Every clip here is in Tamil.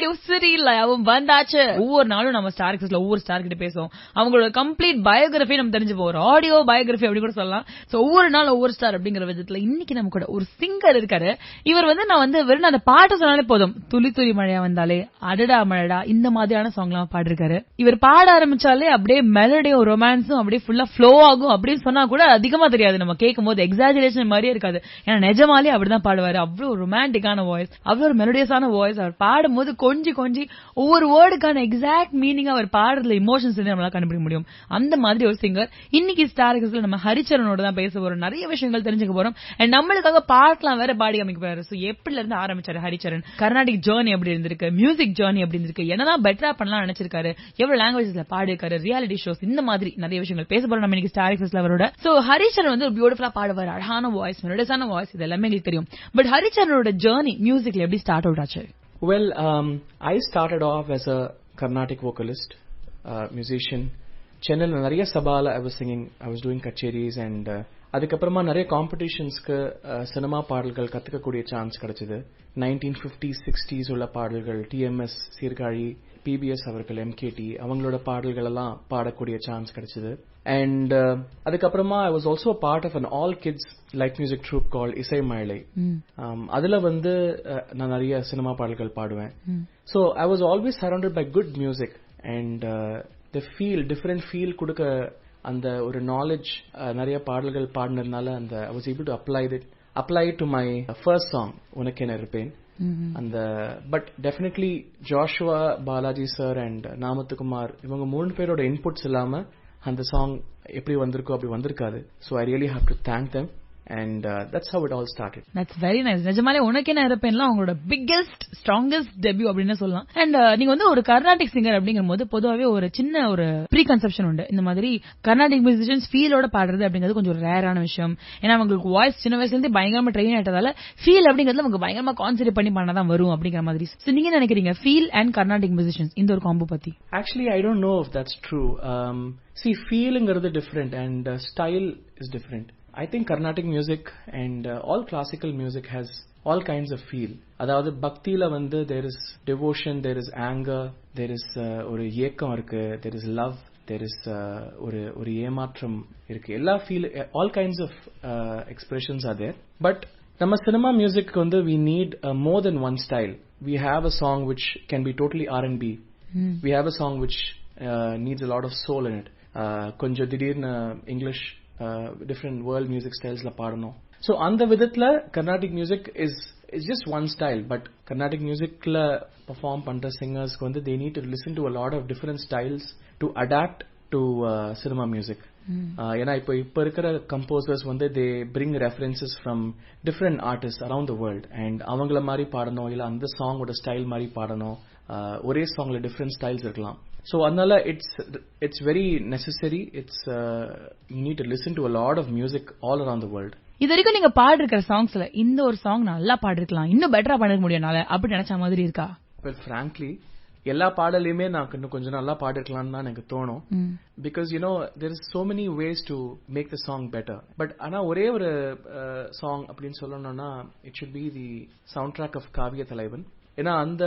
ரேடியோ சிட்டில அவன் வந்தாச்சு. ஒவ்வொரு நாளும் நம்ம ஸ்டார் எக்ஸ்ல ஒவ்வொரு ஸ்டார் கிட்ட பேசுவோம். அவங்களோட கம்ப்ளீட் பயோகிராஃபி நம்ம தெரிஞ்சு போறோம். ஆடியோ பயோகிராஃபி அப்படி கூட சொல்லலாம். சோ ஒவ்வொரு நாள் ஒவ்வொரு ஸ்டார் அப்படிங்கிற விதத்துல இன்னைக்கு நம்ம கூட ஒரு சிங்கர் இருக்காரு. இவர் நான் வெறும் அந்த பாட்டு சொன்னாலே போதும், துளி துளி மழையா வந்தாலே, அடடா மழடா, இந்த மாதிரியான சாங்லாம் பாடிருக்காரு. இவர் பாட ஆரம்பிச்சாலே அப்படியே மெலடியும் ரொமான்ஸும் அப்படியே ஃபுல்லா ஃப்ளோ ஆகும் அப்படின்னு சொன்னா கூட அதிகமா தெரியாது. நம்ம கேட்கும் போது எக்ஸாஜரேஷன் மாதிரியே இருக்காது. ஏன்னா நிஜமாலே அப்படிதான் பாடுவாரு. அவ்வளவு ரொமான்டிக்கான வாய்ஸ், அவ்வளவு ஒரு மெலோடியஸான வாய்ஸ். அவர் பாடும்போது கொஞ்சி கொஞ்சி ஒவ்வொரு வேர்டுக்கான எக்ஸாக்ட் மீனிங் அவர் பாடுறதுல இமோஷன்ஸ் நம்மளால கண்டுபிடிக்க முடியும். அந்த மாதிரி ஒரு சிங்கர் இன்னைக்கு ஸ்டார் எக்ஸ்ல நம்ம ஹரிச்சரனோட தான் பேச போறோம். நிறைய விஷயங்கள் தெரிஞ்சுக்க போறோம். அண்ட் நம்மளுக்காக பாட்டெல்லாம் வேற பாடி காமிக்க போறாரு. சோ எப்படில இருந்து ஆரம்பிச்சாரு ஹரிச்சரன், கர்நாடிக் ஜர்னி எப்படி இருந்திருக்கு, மியூசிக் ஜர்னி எப்படி இருந்திருக்கு, என்னதான் பெட்டரா பண்ணலாம் நினைச்சிருக்காரு, எவ்வளவு லாங்குவேஜஸ்ல பாடிருக்காரு, ரியாலிட்டி ஷோஸ், இந்த மாதிரி நிறைய விஷயங்கள் பேச போறோம் நம்ம இன்னைக்கு ஸ்டார் எக்ஸ்ல அவரோட. சோ ஹரிச்சரன் ஒரு பியூட்டிஃபுல்லா பாடுவார். அழகான வாய்ஸ், மெலோடியஸான வாய்ஸ், இது எல்லாமே எங்களுக்கு தெரியும். பட் ஹரிச்சரனோட ஜர்னி மியூசிக்ல எப்படி ஸ்டார்ட் அவுட் ஆச்சு? Well, I started off as a Carnatic vocalist, musician. சென்னையில் நிறைய சபால I was singing, I was doing kacheris and அதுக்கப்புறமா நிறைய காம்படிஷன்ஸ்க்கு சினிமா பாடல்கள் கத்துக்கக்கூடிய சான்ஸ் கிடைச்சது. 1950s 60s உள்ள பாடல்கள், டிஎம்எஸ் சீர்காழி, பிபிஎஸ் அவர்கள், எம்கேடி அவங்களோட பாடல்கள் எல்லாம் பாடக்கூடிய சான்ஸ் கிடைச்சது. அண்ட் அதுக்கப்புறமா I was also a part of an all kids light music troupe called இசை மழை. அதுல நான் நிறைய சினிமா பாடல்கள் பாடுவேன். So I was always surrounded by good music and the feel, different feel கொடுக்க அந்த ஒரு நாலேஜ் நிறைய பாடல்கள் பாடினதுனால I was able to apply it to my first song, உனக்கென இருப்பேன். அந்த but definitely Joshua, Balaji sir and நாமத்துக்குமார் இவங்க 3 பேரோட இன்புட்ஸ் இல்லாம அந்த சாங் எப்படி வந்திருக்கோ அப்படி வந்திருக்காது. So I really have to thank them. And that's how it all started. That's very nice. நிஜமாலே உனக்கென இருப்பேன்லாம் அவங்களோட பிக்கெஸ்ட் ஸ்ட்ராங்கஸ்ட் டெபியூ அப்படின்னு சொல்லலாம். அண்ட் நீங்க ஒரு கர்நாடிக் சிங்கர் அப்படிங்கும்போது பொதுவாகவே ஒரு சின்ன ஒரு ப்ரீ கன்செப்ஷன் உண்டு. இந்த மாதிரி கர்நாடிக் மியூசிஷியன்ஸ் ஃபீலோட பாடுறது அப்படிங்கிறது கொஞ்சம் ஒரு ரேரான விஷயம். ஏன்னா அவங்களுக்கு வாய்ஸ் சின்ன வயசுல இருந்து பயங்கரமா ட்ரெயின் ஆயிட்டதால ஃபீல் அப்படிங்கிறதுல அவங்க பயங்கரமா கான்சென்ட்ரேட் பண்ணி பண்ணாதான் வரும் அப்படிங்கிற மாதிரி. So நீங்க நினைக்கிறீங்க ஃபீல் அண்ட் கர்நாடிக் மியூசிஷியன்ஸ் இந்த ஒரு காம்போ பத்தி? Actually I don't know if that's true. See, feelங்கிறது different and style is different. I think Carnatic music and all classical music has all kinds of feel. அதாவது பக்தியில there is devotion, there is anger, there is ஒரு ஏக்கம் இருக்கு, there is love, there is ஒரு ஏமாற்றம் இருக்கு. எல்லா feel, all kinds of expressions are there. But நம்ம cinema music we need more than one style. We have a song which can be totally R&B. We have a song which needs a lot of soul in it. கொஞ்சம் திடீர்னு English different world music styles la paadano. So அந்த விதத்துல Carnatic music is just one style, but Carnatic music la perform பண்ற singers they need to listen to a lot of different styles to adapt to cinema music. ஏன்னா இப்ப இருக்கிற composers they bring references from different artists around the world and அவங்கள மாதிரி பாடணும், இல்ல அந்த song ஓட ஸ்டைல் மாதிரி பாடணும், ஒரே songல different styles இருக்கலாம். So அதனால it's very necessary. It's you need to listen to a lot of music all around the world. இது வரைக்கும் நீங்க பாடிருக்கிற சாங்ஸ்ல இந்த ஒரு சாங் நல்லா பாடிருக்கலாம், இன்னும் பெட்டரா பண்ணிருக்க முடியும்னால அப்படி நினைச்ச மாதிரி இருக்கா? Well, frankly எல்லா பாடலையுமே நான் இன்னும் கொஞ்சம் நல்லா பாடிருக்கலாம்னு தான் எனக்கு தோணும். Because there is so many ways to make the song better. But ஆனா ஒரே ஒரு song அப்படின்னு சொல்லணும்னா it should be the soundtrack of காவிய தலைவன். ஏன்னா அந்த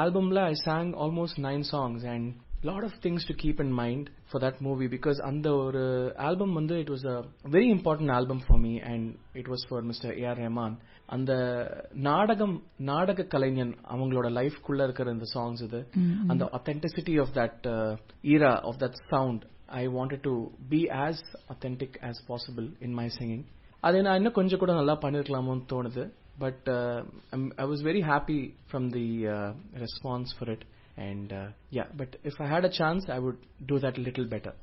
ஆல்பம்ல I sang almost 9 songs and lot of things to keep in mind for that movie, because அந்த ஒரு album it was a very important album for me and it was for Mr. A.R. Rahman. அந்த நாடக கலைஞன் அவங்களோட லைஃப்குள்ள இருக்கிற இந்த சாங்ஸ் இது, அந்த authenticity of that era, of that sound, I wanted to be as authentic as possible in my singing. அதை நான் இன்னும் கொஞ்சம் கூட நல்லா பண்ணிருக்கலாமோன்னு தோணுது. But I was very happy from the response for it. And yeah, but if I had a chance I would do that a little better.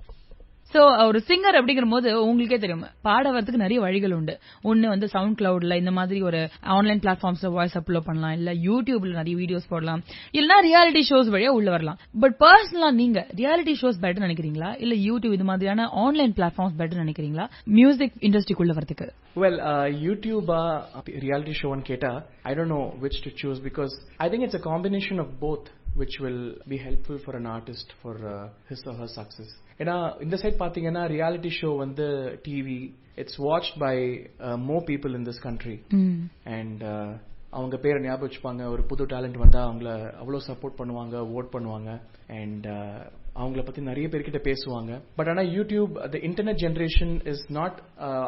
So ஒரு சிங்கர் அப்படிங்கும்போது உங்களுக்கே தெரியும் பாட வரதுக்கு நிறைய வழிகள் உண்டு. ஒன்னு சவுண்ட் கிளவுட்ல இந்த மாதிரி ஒரு ஆன்லைன் பிளாட்ஃபார்ம்ஸ்ல வாய்ஸ் அப்லோட் பண்ணலாம், இல்ல யூடியூப்ல நிறைய வீடியோஸ் போடலாம், இல்லனா ரியாலிட்டி ஷோஸ் வழியா உள்ள வரலாம். பட் பர்சனலா நீங்க ரியாலிட்டி ஷோஸ் பெட்டர் நினைக்கிறீங்களா, இல்ல யூடியூப் இது மாதிரியான ஆன்லைன் பிளாட்ஃபார்ம்ஸ் பெட்டர் நினைக்கிறீங்களா மியூசிக் இண்டஸ்ட்ரிக்குள்ள வரதுக்கு? Well, YouTube reality show and keta, I don't know which to choose, because I think it's a combination of both which will be helpful for an artist for his or her success. ஏன்னா இந்த சைட் பாத்தீங்கன்னா reality show TV, it's watched by more people in this country. And அவங்க பேரை ஞாபகம் வச்சுப்பாங்க. ஒரு புது டேலண்ட் வந்தா அவங்கள அவ்வளோ சப்போர்ட் பண்ணுவாங்க, ஓட் பண்ணுவாங்க. அண்ட் அவங்கள பத்தி நிறைய பேர்கிட்ட பேசுவாங்க. பட் ஆனா YouTube the internet generation is not,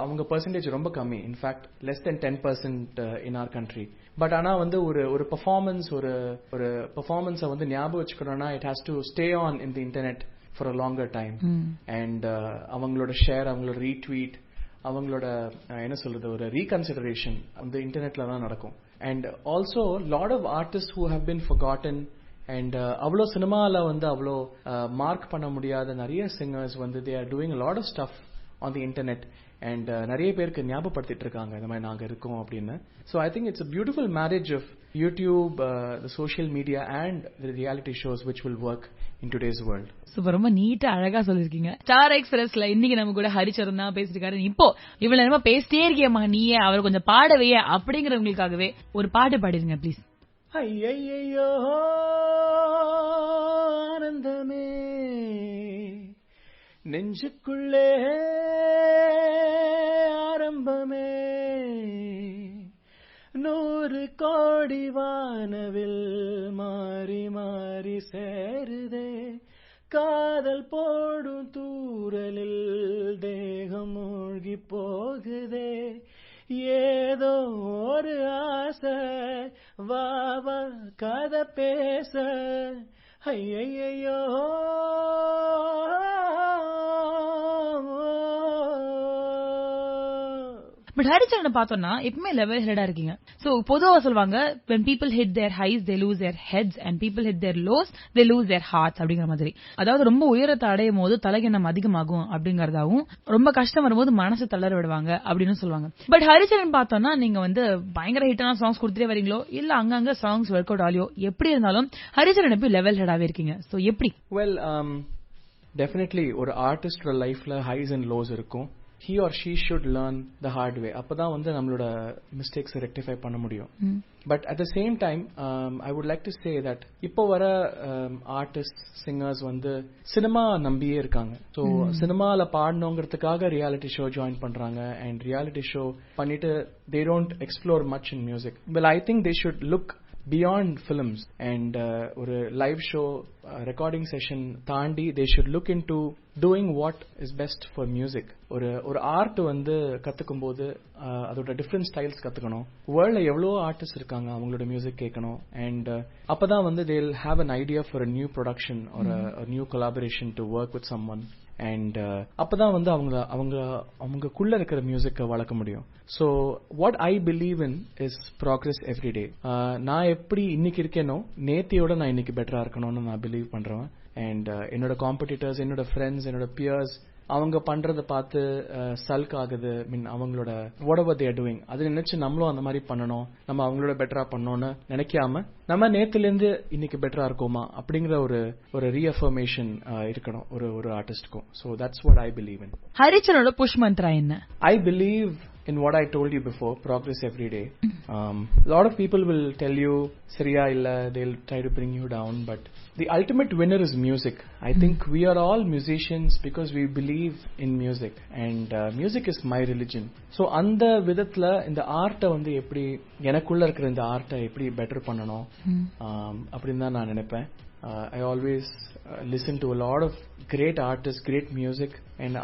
அவங்க பெர்சன்டேஜ் ரொம்ப கம்மி. In fact less than 10% in our country. But ஆனா ஒரு பெர்ஃபார்மன்ஸ் ஒரு பெர்ஃபார்மன்ஸை ஞாபகம் வச்சுக்கணும்னா it has to stay on in the internet for a longer time. And அவங்களோட ஷேர், அவங்களோட ரீட்வீட், அவங்களோட என்ன சொல்றது, ஒரு ரீகன்சிடரேஷன் அந்த இன்டர்நெட்ல தான் நடக்கும். And also lot of artist who have been forgotten. And அவ்வளோ சினிமால அவ்வளோ மார்க் பண்ண முடியாத நிறைய singers they are doing lot of stuff on the internet. And நிறைய பேருக்கு ஞாபகப்படுத்திட்டு இருக்காங்க இந்த மாதிரி நாங்க இருக்கோம் அப்படின்னு. So I think it's a beautiful marriage of YouTube, the social media and the reality shows which will work in today's world. Super, ரொம்ப நீட்டா அழகா சொல்லிருக்கீங்க. ஸ்டார் எக்ஸ்பிரஸ்ல இன்னைக்கு நம்ம கூட ஹரிச்சரன் தான் பேசிருக்காரு. இப்போ இவ்வளவு நேரமா பேசிட்டே இருக்கியம்மா நீயே, அவர் கொஞ்சம் பாடவே அப்படிங்கிறவங்களுக்காகவே ஒரு பாட்டு பாடிருங்க ப்ளீஸ். ஐயையோ ஆனந்தமே நெஞ்சுக்குள்ளே ஆரம்பமே 100 கோடி வானவில் மாறி மாறி சேருதே, காதல் போடும் தூரலில் தேகம் மூழ்கி போகுதே, ஏதோ ஒரு ஆசை வாவா கதை பேச. ஐயையோ பட் ஹரிச்சரனை பார்த்தோம்னா எப்பவுமே லெவல் ஹெடா இருக்கீங்க. சோ பொதுவா சொல்லுவாங்க when people hit their highs they lose their heads and people hit their lows they lose their hearts அப்படிங்கிற மாதிரி. அதாவது ரொம்ப உயரத்தை அடையும் போது தலைகணம் அதிகமாகும் அப்படிங்கறதாவும், ரொம்ப கஷ்டம் வரும்போது மனசு தளர விடுவாங்க அப்படின்னு சொல்லுவாங்க. பட் ஹரிச்சரன் பார்த்தோம்னா நீங்க பயங்கர ஹிட்டான சாங்ஸ் கொடுத்துட்டே வரீங்களோ இல்ல அங்கங்க சாங்ஸ் ஒர்க் அவுட் ஆலியோ, எப்படி இருந்தாலும் ஹரிச்சரன் எப்படி லெவல் ஹெடாவே இருக்கீங்க. சோ எப்படி? வெல் டெஃபினெட்லி ஒரு ஆர்டிஸ்டோட லைஃப்ல ஹைஸ் அண்ட் லோஸ் இருக்கும். he or she should learn the hard way. அப்பதான் நம்மளோட மிஸ்டேக்ஸ் ரெக்டிஃபை பண்ண முடியும். But at the same time I would like to say that இப்போ வர ஆர்டிஸ்ட் சிங்கர்ஸ் சினிமா நம்பியே இருக்காங்க. ஸோ சினிமால பாடணுங்கிறதுக்காக ரியாலிட்டி ஷோ ஜாயின் பண்றாங்க. அண்ட் ரியாலிட்டி ஷோ பண்ணிட்டு they don't explore much in music. Well I think they should look beyond films and ஒரு live show recording session தாண்டி they should look into doing what is best for music. ஒரு ஆர்ட் கத்துக்கும் போது அதோட டிஃபரெண்ட் ஸ்டைல்ஸ் கத்துக்கணும். வேர்ல்ட்ல எவ்வளோ ஆர்டிஸ்ட் இருக்காங்க, அவங்களோட மியூசிக் கேட்கணும். அண்ட் அப்பதான் they'll have an idea for a new production or a new collaboration to work with someone. And அப்பதான் அவங்களுக்குள்ள இருக்கிற மியூசிக்கை வளர்க்க முடியும். So what I believe in is progress every day. நான் எப்படி இன்னைக்கு இருக்கேனோ நேத்தியோட நான் இன்னைக்கு பெட்டரா இருக்கணும்னு நான் பிலீவ் பண்றேன். அண்ட் என்னோட காம்படிட்டர்ஸ், என்னோட ஃப்ரெண்ட்ஸ், என்னோட பியர்ஸ் அவங்க பண்றதை பார்த்து சல்க் ஆகுது. அவங்களோட whatever they are doing அது நினைச்சு நம்மளும் அந்த மாதிரி பண்ணணும், நம்ம அவங்களோட பெட்டரா பண்ணணும்னு நினைக்காம நம்ம நேத்துல இருந்து இன்னைக்கு பெட்டரா இருக்கோமா அப்படிங்கிற ஒரு ரீஅஃபர்மேஷன் இருக்கணும் ஒரு ஆர்டிஸ்டுக்கும். So that's what I believe in. ஹரிச்சரனோட புஷ் மந்த்ரா என்ன? I believe in what I told you before, progress every day. Lot of people will tell you Sriya illa, they'll try to bring you down, but the ultimate winner is music. I think we are all musicians because we believe in music, and music is my religion. So அந்த விதத்துல இந்த ஆர்ட்டை எப்படி எனக்குள்ள இருக்கிற இந்த ஆர்ட்டை எப்படி பெட்டர் பண்ணணும் அப்படின்னு தான் நான் நினைப்பேன். I always listen to a lot of great artists, great music, and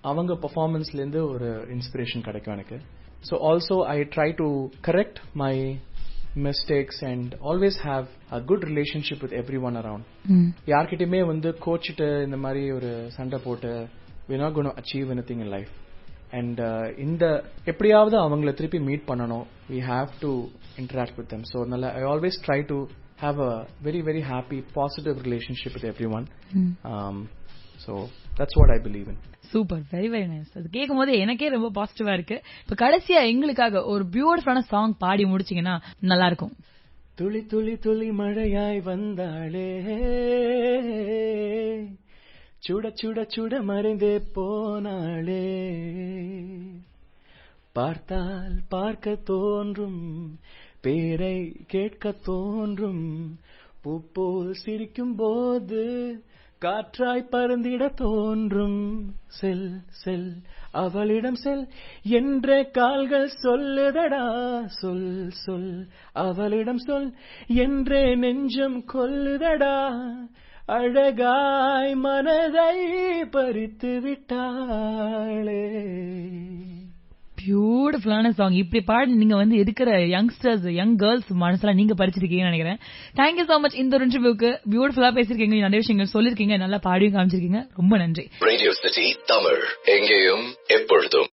அவங்க பெர்ஃபார்மன்ஸ்ல இருந்து ஒரு இன்ஸ்பிரேஷன் கிடைக்கும் எனக்கு. So also I try to correct my mistakes and always have a good relationship with everyone around. யார்கிட்டயுமே கோச்சிட்டு இந்த மாதிரி ஒரு சண்டை போட்டு we're not going to achieve anything in life. And இந்த எப்படியாவது அவங்கள திருப்பி மீட் பண்ணணும். We have to interact with them. So I always try to have a very very happy positive relationship with everyone. So that's what I believe in. Super, very very nice. அது கேட்கும் போது எனக்கே ரொம்ப பாசிட்டிவா இருக்கு. இப்ப கடைசியா எங்களுக்காக ஒரு பியூட்டிஃபுல்லான சாங் பாடி முடிச்சீங்கன்னா நல்லா இருக்கும். துளி துளி துளி மழையாய் வந்தாளே, சுட சுட சுட மறைந்தே போனாளே, பார்த்தால் பார்க்க தோன்றும், பேரை கேட்க தோன்றும், பூப்போல் சிரிக்கும் போது காற்றாய் பறந்திட தோன்றும் செல் செல் அவளிடம் செல் என்ற கால்கள் சொல்லுதடா சொல் சொல் அவளிடம் சொல் என்றே நெஞ்சம் கொல்லுதடா அழகாய் மனதை பறித்து விட்டாளே. பியூட்டிஃபுல்லான சாங். இப்படி பாடி நீங்க இருக்கிற யங்ஸ்டர்ஸ் யங் கேர்ள்ஸ் மனசுல நீங்க பறிச்சிருக்கீங்கன்னு நினைக்கிறேன். தேங்க்யூ சோ மச் இந்த ஒரு இன்டர்வியூக்கு. பியூட்டிஃபுல்லா பேசிருக்கீங்க, நிறைய விஷயங்கள் சொல்லிருக்கீங்க, நல்லா பாடியும் காமிச்சிருக்கீங்க. ரொம்ப நன்றி. ரேடியோ சிட்டி தமிழ் எங்கேயும் எப்பொழுதும்.